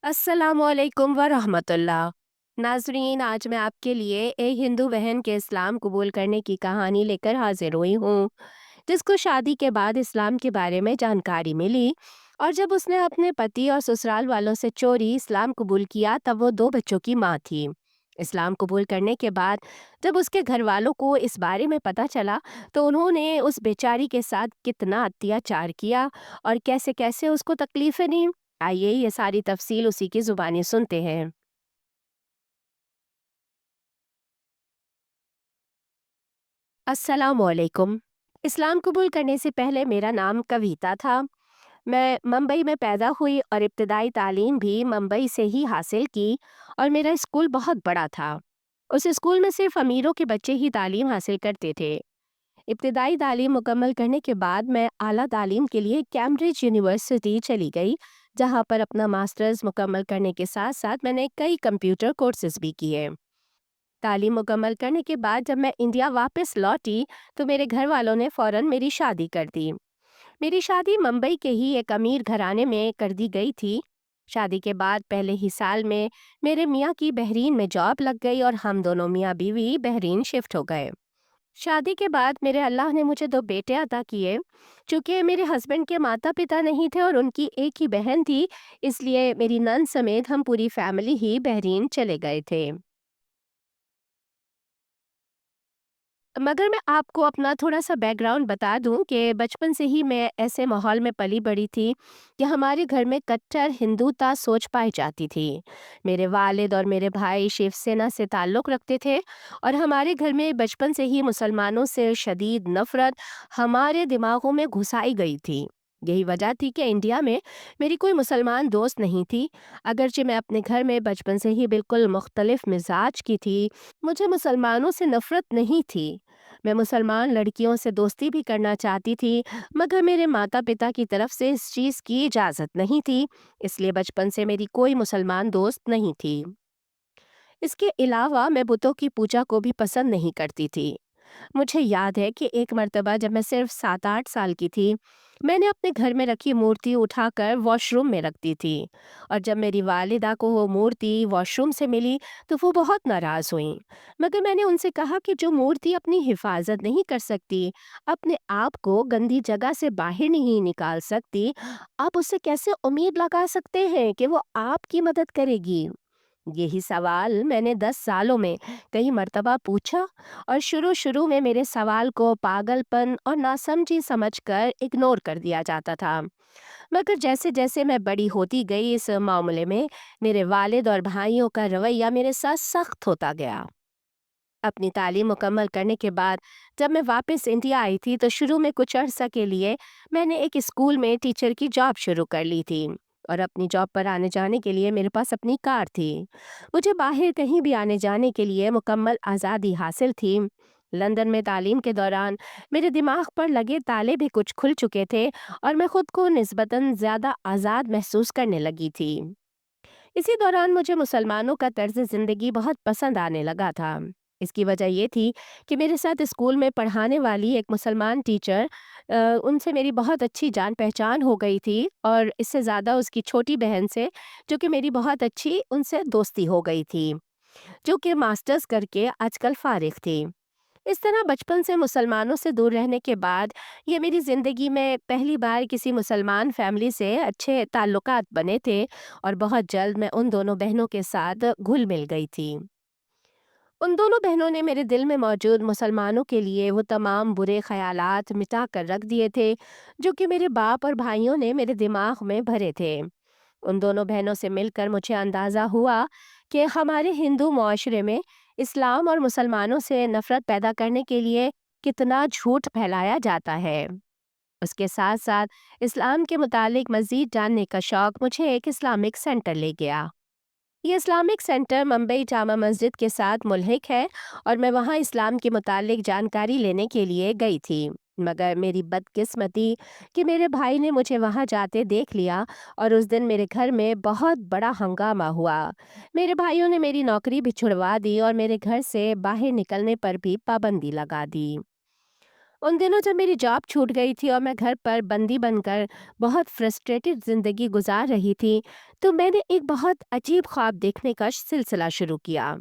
अस्सलाम वालेकुम व रहमतुल्लाह। नाजरीन, आज मैं आपके लिए एक हिंदू बहन के इस्लाम कबूल करने की कहानी लेकर हाजिर हुई हूँ, जिसको शादी के बाद इस्लाम के बारे में जानकारी मिली। और जब उसने अपने पति और ससुराल वालों से चोरी इस्लाम कबूल किया, तब वो दो बच्चों की माँ थी। इस्लाम कबूल करने के बाद जब उसके घर वालों को इस बारे में पता चला, तो उन्होंने उस बेचारी के साथ कितना अत्याचार किया और कैसे कैसे उसको तकलीफें दी। आइए ये सारी तफसील उसी की जुबानी सुनते हैं। अस्सलाम वालेकुम। इस्लाम कबूल करने से पहले मेरा नाम कविता था। मैं मुंबई में पैदा हुई और इब्तदाई तालीम भी मुंबई से ही हासिल की। और मेरा स्कूल बहुत बड़ा था। उस स्कूल में सिर्फ अमीरों के बच्चे ही तालीम हासिल करते थे। इब्तदाई तालीम मुकम्मल करने के बाद मैं आला तालीम के लिए कैम्ब्रिज यूनिवर्सिटी चली गई, जहाँ पर अपना मास्टर्स मुकम्मल करने के साथ साथ मैंने कई कंप्यूटर कोर्सेज भी किए। तालीम मुकम्मल करने के बाद जब मैं इंडिया वापस लौटी, तो मेरे घर वालों ने फ़ौरन मेरी शादी कर दी। मेरी शादी मुंबई के ही एक अमीर घराने में कर दी गई थी। शादी के बाद पहले ही साल में मेरे मियाँ की बहरीन में जॉब लग गई और हम दोनों मियाँ बीवी बहरीन शिफ्ट हो गए। शादी के बाद मेरे अल्लाह ने मुझे दो बेटे अता किए। चूंकि मेरे हस्बैंड के माता पिता नहीं थे और उनकी एक ही बहन थी, इसलिए मेरी नंद समेत हम पूरी फैमिली ही बहरीन चले गए थे। मगर मैं आपको अपना थोड़ा-सा बैकग्राउंड बता दूँ कि बचपन से ही मैं ऐसे माहौल में पली-बड़ी थी कि हमारे घर में कट्टर हिंदूता सोच पाई जाती थी। मेरे वालिद और मेरे भाई शिवसेना से ताल्लुक़ रखते थे और हमारे घर में बचपन से ही मुसलमानों से शदीद नफ़रत हमारे दिमागों में घुसाई गई थी। यही वजह थी कि इंडिया में मेरी कोई मुसलमान दोस्त नहीं थी। अगरचे मैं अपने घर में बचपन से ही बिल्कुल मुख्तलिफ मिज़ाज की थी, मुझे मुसलमानों से नफ़रत नहीं थी। मैं मुसलमान लड़कियों से दोस्ती भी करना चाहती थी, मगर मेरे माता-पिता की तरफ से इस चीज़ की इजाज़त नहीं थी, इसलिए बचपन से मेरी कोई मुसलमान दोस्त नहीं थी। इसके अलावा मैं बुतों की पूजा को भी पसंद नहीं करती थी। मुझे याद है कि एक मर्तबा जब मैं सिर्फ 7-8 साल की थी, मैंने अपने घर में रखी मूर्ति उठाकर वॉशरूम में रख दी थी। और जब मेरी वालिदा को वो मूर्ति वॉशरूम से मिली, तो वो बहुत नाराज़ हुईं। मगर मैंने उनसे कहा कि जो मूर्ति अपनी हिफाजत नहीं कर सकती, अपने आप को गंदी जगह से बाहर नहीं निकाल सकती, आप उससे कैसे उम्मीद लगा सकते हैं कि वो आपकी मदद करेगी? यही सवाल मैंने 10 सालों में कई मर्तबा पूछा और शुरू-शुरू में मेरे सवाल को पागलपन और नासमझी समझकर इग्नोर कर दिया जाता था। मगर जैसे-जैसे मैं बड़ी होती गई इस मामले में, मेरे वालिद और भाइयों का रवैया मेरे साथ सख्त होता गया। अपनी तालीम मुकम्मल करने के बाद जब मैं वापस इंडिया आई थी, तो शुरू में कुछ अरसा के लिए मैंने एक स्कूल में टीचर की जॉब शुरू कर ली थी। और अपनी जॉब पर आने जाने के लिए मेरे पास अपनी कार थी। मुझे बाहर कहीं भी आने जाने के लिए मुकम्मल आज़ादी हासिल थी। लंदन में तालीम के दौरान मेरे दिमाग पर लगे ताले भी कुछ खुल चुके थे और मैं खुद को निस्बतन ज़्यादा आज़ाद महसूस करने लगी थी। इसी दौरान मुझे मुसलमानों का तर्ज ज़िंदगी बहुत पसंद आने लगा था। इसकी वजह ये थी कि मेरे साथ स्कूल में पढ़ाने वाली एक मुसलमान टीचर, उनसे मेरी बहुत अच्छी जान पहचान हो गई थी और इससे ज़्यादा उसकी छोटी बहन से, जो कि मेरी बहुत अच्छी, उनसे दोस्ती हो गई थी, जो कि मास्टर्स करके आजकल फारिग थी। इस तरह बचपन से मुसलमानों से दूर रहने के बाद ये मेरी ज़िंदगी में पहली बार किसी मुसलमान फैमिली से अच्छे ताल्लुकात बने थे और बहुत जल्द मैं उन दोनों बहनों के साथ घुल मिल गई थी। उन दोनों बहनों ने मेरे दिल में मौजूद मुसलमानों के लिए वो तमाम बुरे ख़यालात मिटा कर रख दिए थे, जो कि मेरे बाप और भाइयों ने मेरे दिमाग में भरे थे। उन दोनों बहनों से मिलकर मुझे अंदाज़ा हुआ कि हमारे हिंदू माशरे में इस्लाम और मुसलमानों से नफ़रत पैदा करने के लिए कितना झूठ फैलाया जाता है। उसके साथ साथ इस्लाम के मुतालिक मज़ीद जानने का शौक़ मुझे एक इस्लामिक सेंटर ले गया। ये इस्लामिक सेंटर मुंबई जामा मस्जिद के साथ मुल्हिक है और मैं वहाँ इस्लाम के मुतालिक जानकारी लेने के लिए गई थी। मगर मेरी बदकिस्मती कि मेरे भाई ने मुझे वहाँ जाते देख लिया और उस दिन मेरे घर में बहुत बड़ा हंगामा हुआ। मेरे भाइयों ने मेरी नौकरी भी छुड़वा दी और मेरे घर से बाहर निकलने पर भी पाबंदी लगा दी। उन दिनों जब मेरी जॉब छूट गई थी और मैं घर पर बंदी बनकर बहुत फ्रस्ट्रेटेड ज़िंदगी गुजार रही थी, तो मैंने एक बहुत अजीब ख्वाब देखने का सिलसिला शुरू किया।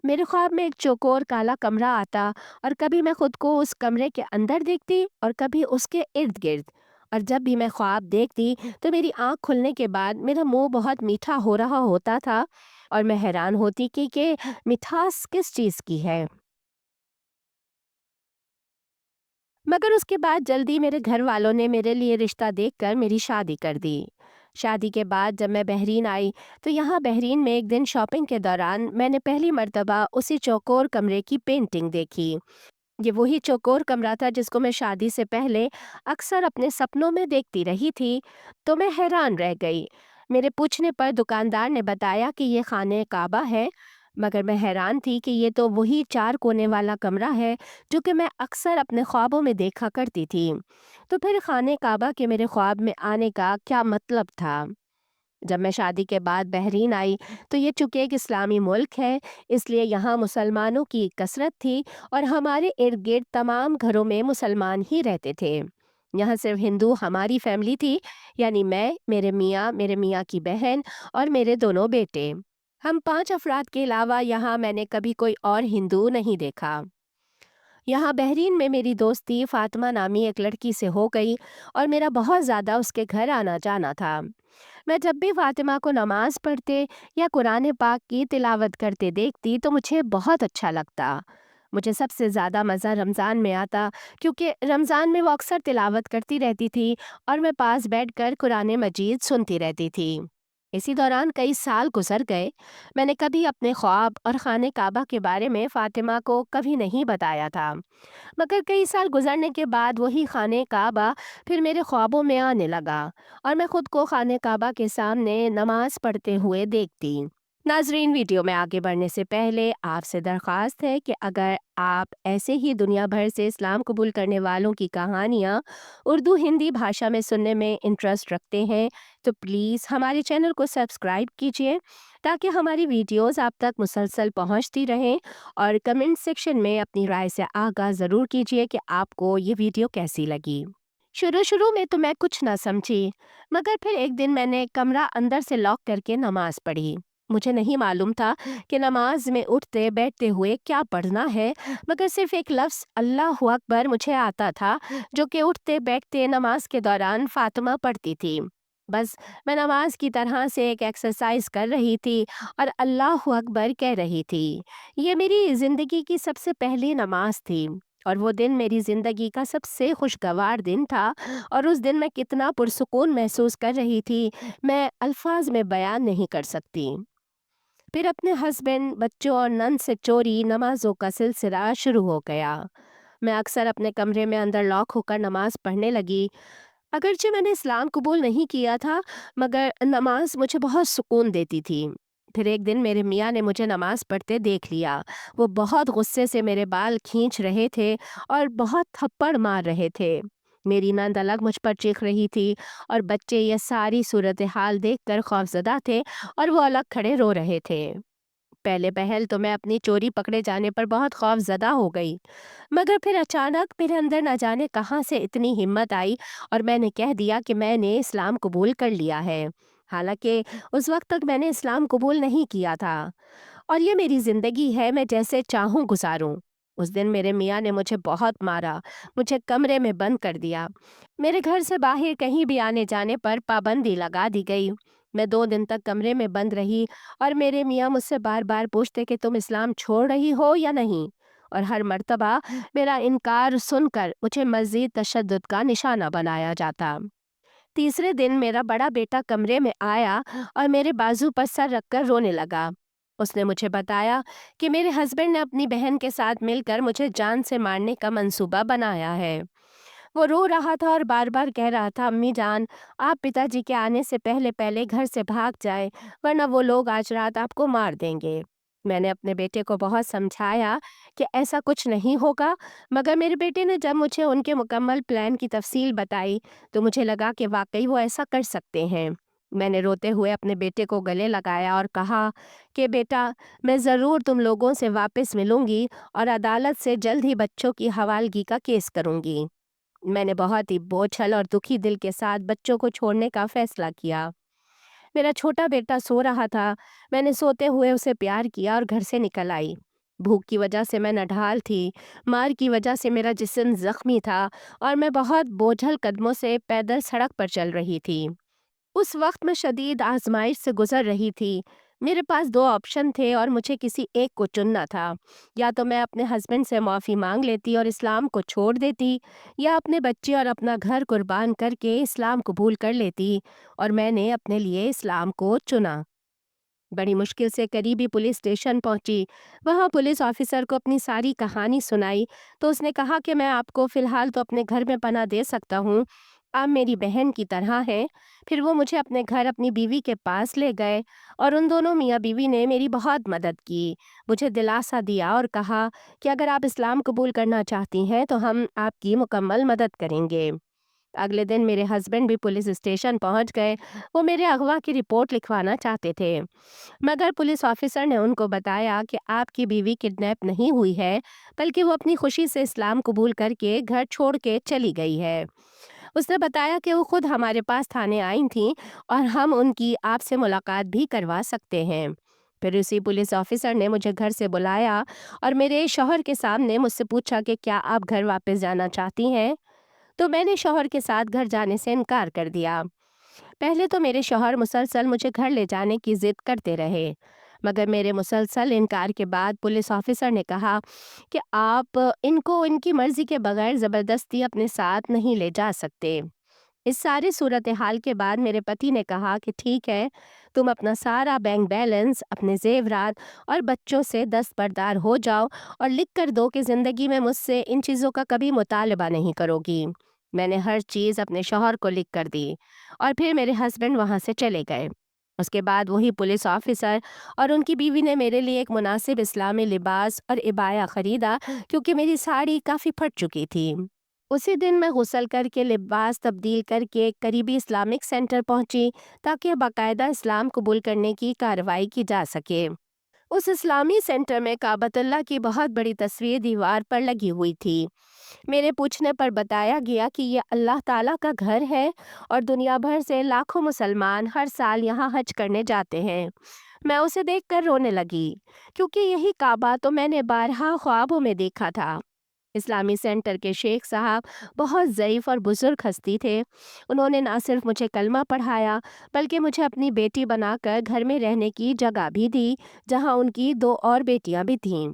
मेरे ख्वाब में एक चौकोर काला कमरा आता और कभी मैं खुद को उस कमरे के अंदर देखती और कभी उसके इर्द गिर्द। और जब भी मैं ख्वाब देखती तो मेरी आंख खुलने के बाद मेरा मुंह बहुत मीठा हो रहा होता था और मैं हैरान होती कि मिठास किस चीज़ की है। मगर उसके बाद जल्दी मेरे घर वालों ने मेरे लिए रिश्ता देखकर मेरी शादी कर दी। शादी के बाद जब मैं बहरीन आई तो यहाँ बहरीन में एक दिन शॉपिंग के दौरान मैंने पहली मर्तबा उसी चौकोर कमरे की पेंटिंग देखी। ये वही चौकोर कमरा था जिसको मैं शादी से पहले अक्सर अपने सपनों में देखती रही थी। तो मैं हैरान रह गई। मेरे पूछने पर दुकानदार ने बताया कि ये खाने काबा है। मगर मैं हैरान थी कि ये तो वही चार कोने वाला कमरा है जो कि मैं अक्सर अपने ख्वाबों में देखा करती थी। तो फिर खाने काबा के मेरे ख्वाब में आने का क्या मतलब था? जब मैं शादी के बाद बहरीन आई तो ये चूंकि एक इस्लामी मुल्क है, इसलिए यहाँ मुसलमानों की कसरत थी और हमारे इर्द गिर्द तमाम घरों में मुसलमान ही रहते थे। यहाँ सिर्फ हिंदू हमारी फैमिली थी, यानी मैं, मेरे मियाँ की बहन और मेरे दोनों बेटे। हम 5 अफराद के अलावा यहाँ मैंने कभी कोई और हिंदू नहीं देखा। यहाँ बहरीन में मेरी दोस्ती फातिमा नामी एक लड़की से हो गई और मेरा बहुत ज़्यादा उसके घर आना जाना था। मैं जब भी फातिमा को नमाज पढ़ते या कुरान पाक की तिलावत करते देखती तो मुझे बहुत अच्छा लगता। मुझे सबसे ज़्यादा मज़ा रमज़ान में आता, क्योंकि रमज़ान में वो अक्सर तिलावत करती रहती थी और मैं पास बैठकर कुरान मजीद सुनती रहती थी। इसी दौरान कई साल गुजर गए। मैंने कभी अपने ख्वाब और खाने काबा के बारे में फातिमा को कभी नहीं बताया था। मगर कई साल गुजरने के बाद वही खाने काबा फिर मेरे ख्वाबों में आने लगा और मैं खुद को खाने काबा के सामने नमाज पढ़ते हुए देखती। नाजरीन, वीडियो में आगे बढ़ने से पहले आपसे दरख्वास्त है कि अगर आप ऐसे ही दुनिया भर से इस्लाम कबूल करने वालों की कहानियाँ उर्दू हिंदी भाषा में सुनने में इंटरेस्ट रखते हैं तो प्लीज़ हमारे चैनल को सब्सक्राइब कीजिए ताकि हमारी वीडियोस आप तक मुसलसल पहुंचती रहें। और कमेंट सेक्शन में अपनी राय से आगाह ज़रूर कीजिए कि आपको ये वीडियो कैसी लगी। शुरू शुरू में तो मैं कुछ ना समझी, मगर फिर एक दिन मैंने कमरा अंदर से लॉक करके नमाज पढ़ी। मुझे नहीं मालूम था कि नमाज में उठते बैठते हुए क्या पढ़ना है, मगर सिर्फ एक लफ्ज़ अल्लाहु अकबर मुझे आता था, जो कि उठते बैठते नमाज के दौरान फातिमा पढ़ती थी। बस मैं नमाज की तरह से एक एक्सरसाइज कर रही थी और अल्लाहु अकबर कह रही थी। ये मेरी ज़िंदगी की सबसे पहली नमाज थी और वो दिन मेरी ज़िंदगी का सबसे खुशगवार दिन था। और उस दिन मैं कितना पुरसुकून महसूस कर रही थी, मैं अल्फाज में बयान नहीं कर सकती। फिर अपने हस्बैंड, बच्चों और नन से चोरी नमाजों का सिलसिला शुरू हो गया। मैं अक्सर अपने कमरे में अंदर लॉक होकर नमाज पढ़ने लगी। अगरचे मैंने इस्लाम कबूल नहीं किया था, मगर नमाज मुझे बहुत सुकून देती थी। फिर एक दिन मेरे मियाँ ने मुझे नमाज पढ़ते देख लिया। वो बहुत गुस्से से मेरे बाल खींच रहे थे और बहुत थप्पड़ मार रहे थे। मेरी नंद अलग मुझ पर चीख रही थी और बच्चे ये सारी सूरत हाल देखकर खौफजदा थे और वो अलग खड़े रो रहे थे। पहले पहल तो मैं अपनी चोरी पकड़े जाने पर बहुत खौफजदा हो गई, मगर फिर अचानक मेरे अंदर न जाने कहाँ से इतनी हिम्मत आई और मैंने कह दिया कि मैंने इस्लाम कबूल कर लिया है। हालांकि उस वक्त तक मैंने इस्लाम कबूल नहीं किया था और ये मेरी ज़िंदगी है, मैं जैसे चाहूँ गुजारूँ। उस दिन मेरे मियाँ ने मुझे बहुत मारा, मुझे कमरे में बंद कर दिया। मेरे घर से बाहर कहीं भी आने जाने पर पाबंदी लगा दी गई। मैं 2 दिन तक कमरे में बंद रही और मेरे मियाँ मुझसे बार-बार पूछते कि तुम इस्लाम छोड़ रही हो या नहीं? और हर मर्तबा मेरा इनकार सुनकर मुझे मज़ीद तशद्दुद का निशाना बनाया जाता। तीसरे दिन मेरा बड़ा बेटा कमरे में आया और मेरे बाजू पर सर रखकर रोने लगा। उसने मुझे बताया कि मेरे हस्बैंड ने अपनी बहन के साथ मिलकर मुझे जान से मारने का मंसूबा बनाया है। वो रो रहा था और बार-बार कह रहा था, अम्मी जान, आप पिताजी के आने से पहले-पहले घर से भाग जाएँ, वरना वो लोग आज रात आपको मार देंगे। मैंने अपने बेटे को बहुत समझाया कि ऐसा कुछ नहीं होगा, मगर मेरे बेटे ने जब मुझे उनके मुकम्मल प्लान की तफसील बताई, तो मुझे लगा कि वाक़ई वो ऐसा कर सकते हैं। میں نے روتے ہوئے اپنے بیٹے کو گلے لگایا اور کہا کہ بیٹا، میں ضرور تم لوگوں سے واپس ملوں گی اور عدالت سے جلد ہی بچوں کی حوالگی کا کیس کروں گی۔ میں نے بہت ہی بوجھل اور دکھی دل کے ساتھ بچوں کو چھوڑنے کا فیصلہ کیا۔ میرا چھوٹا بیٹا سو رہا تھا۔ میں نے سوتے ہوئے اسے پیار کیا اور گھر سے نکل آئی۔ بھوک کی وجہ سے میں نڈھال تھی، مار کی وجہ سے میرا جسم زخمی تھا اور میں بہت بوجھل قدموں سے پیدل سڑک پر چل رہی تھی۔ اس وقت میں شدید آزمائش سے گزر رہی تھی۔ میرے پاس دو آپشن تھے اور مجھے کسی ایک کو چننا تھا۔ یا تو میں اپنے ہسبینڈ سے معافی مانگ لیتی اور اسلام کو چھوڑ دیتی، یا اپنے بچے اور اپنا گھر قربان کر کے اسلام قبول کر لیتی، اور میں نے اپنے لیے اسلام کو چنا۔ بڑی مشکل سے قریبی پولیس اسٹیشن پہنچی۔ وہاں پولیس آفیسر کو اپنی ساری کہانی سنائی تو اس نے کہا کہ میں آپ کو فی الحال تو اپنے گھر میں پناہ دے سکتا ہوں، آپ میری بہن کی طرح ہیں۔ پھر وہ مجھے اپنے گھر اپنی بیوی کے پاس لے گئے اور ان دونوں میاں بیوی نے میری بہت مدد کی، مجھے دلاسا دیا اور کہا کہ اگر آپ اسلام قبول کرنا چاہتی ہیں تو ہم آپ کی مکمل مدد کریں گے۔ اگلے دن میرے ہسبینڈ بھی پولیس اسٹیشن پہنچ گئے۔ وہ میرے اغوا کی رپورٹ لکھوانا چاہتے تھے، مگر پولیس آفیسر نے ان کو بتایا کہ آپ کی بیوی کڈنیپ نہیں ہوئی ہے، بلکہ وہ اپنی خوشی سے اسلام قبول کر کے گھر چھوڑ کے چلی گئی ہے۔ اس نے بتایا کہ وہ خود ہمارے پاس تھانے آئی تھیں اور ہم ان کی آپ سے ملاقات بھی کروا سکتے ہیں۔ پھر اسی پولیس آفیسر نے مجھے گھر سے بلایا اور میرے شوہر کے سامنے مجھ سے پوچھا کہ کیا آپ گھر واپس جانا چاہتی ہیں؟ تو میں نے شوہر کے ساتھ گھر جانے سے انکار کر دیا۔ پہلے تو میرے شوہر مسلسل مجھے گھر لے جانے کی ضد کرتے رہے، مگر میرے مسلسل انکار کے بعد پولیس آفیسر نے کہا کہ آپ ان کو ان کی مرضی کے بغیر زبردستی اپنے ساتھ نہیں لے جا سکتے۔ اس ساری صورتحال کے بعد میرے پتی نے کہا کہ ٹھیک ہے، تم اپنا سارا بینک بیلنس، اپنے زیورات اور بچوں سے دستبردار ہو جاؤ اور لکھ کر دو کہ زندگی میں مجھ سے ان چیزوں کا کبھی مطالبہ نہیں کرو گی۔ میں نے ہر چیز اپنے شوہر کو لکھ کر دی اور پھر میرے ہسبینڈ وہاں سے چلے گئے۔ اس کے بعد وہی پولیس آفیسر اور ان کی بیوی نے میرے لیے ایک مناسب اسلامی لباس اور عبایا خریدا، کیونکہ میری ساڑی کافی پھٹ چکی تھی۔ اسی دن میں غسل کر کے لباس تبدیل کر کے ایک قریبی اسلامک سینٹر پہنچی تاکہ باقاعدہ اسلام قبول کرنے کی کارروائی کی جا سکے۔ اس اسلامی سینٹر میں کعبۃ اللہ کی بہت بڑی تصویر دیوار پر لگی ہوئی تھی۔ میرے پوچھنے پر بتایا گیا کہ یہ اللہ تعالیٰ کا گھر ہے اور دنیا بھر سے لاکھوں مسلمان ہر سال یہاں حج کرنے جاتے ہیں۔ میں اسے دیکھ کر رونے لگی، کیونکہ یہی کعبہ تو میں نے بارہا خوابوں میں دیکھا تھا۔ اسلامی سینٹر کے شیخ صاحب بہت ضعیف اور بزرگ ہستی تھے۔ انہوں نے نہ صرف مجھے کلمہ پڑھایا بلکہ مجھے اپنی بیٹی بنا کر گھر میں رہنے کی جگہ بھی دی، جہاں ان کی دو اور بیٹیاں بھی تھیں۔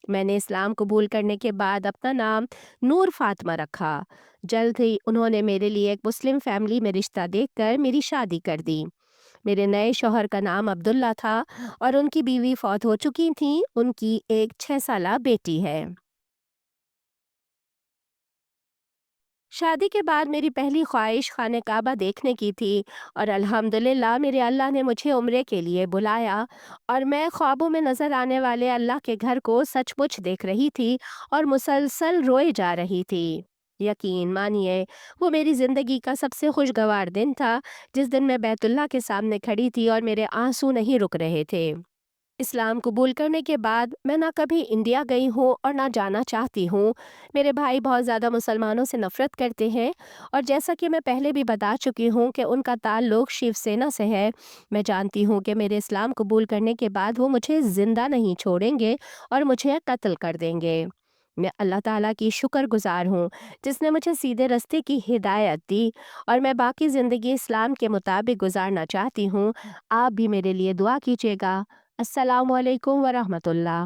میں نے اسلام قبول کرنے کے بعد اپنا نام نور فاطمہ رکھا۔ جلد ہی انہوں نے میرے لیے ایک مسلم فیملی میں رشتہ دیکھ کر میری شادی کر دی۔ میرے نئے شوہر کا نام عبداللہ تھا اور ان کی بیوی فوت ہو چکی تھیں۔ ان کی ایک 6 سالہ بیٹی ہے۔ شادی کے بعد میری پہلی خواہش خانہ کعبہ دیکھنے کی تھی اور الحمدللہ میرے اللہ نے مجھے عمرے کے لیے بلایا اور میں خوابوں میں نظر آنے والے اللہ کے گھر کو سچ مچ دیکھ رہی تھی اور مسلسل روئے جا رہی تھی۔ یقین مانیے، وہ میری زندگی کا سب سے خوشگوار دن تھا جس دن میں بیت اللہ کے سامنے کھڑی تھی اور میرے آنسو نہیں رک رہے تھے۔ اسلام قبول کرنے کے بعد میں نہ کبھی انڈیا گئی ہوں اور نہ جانا چاہتی ہوں۔ میرے بھائی بہت زیادہ مسلمانوں سے نفرت کرتے ہیں اور جیسا کہ میں پہلے بھی بتا چکی ہوں کہ ان کا تعلق شیو سینا سے ہے۔ میں جانتی ہوں کہ میرے اسلام قبول کرنے کے بعد وہ مجھے زندہ نہیں چھوڑیں گے اور مجھے قتل کر دیں گے۔ میں اللہ تعالیٰ کی شکر گزار ہوں جس نے مجھے سیدھے رستے کی ہدایت دی اور میں باقی زندگی اسلام کے مطابق گزارنا چاہتی ہوں۔ آپ بھی میرے لیے دعا کیجیے گا۔ السلام علیکم ورحمۃ اللہ۔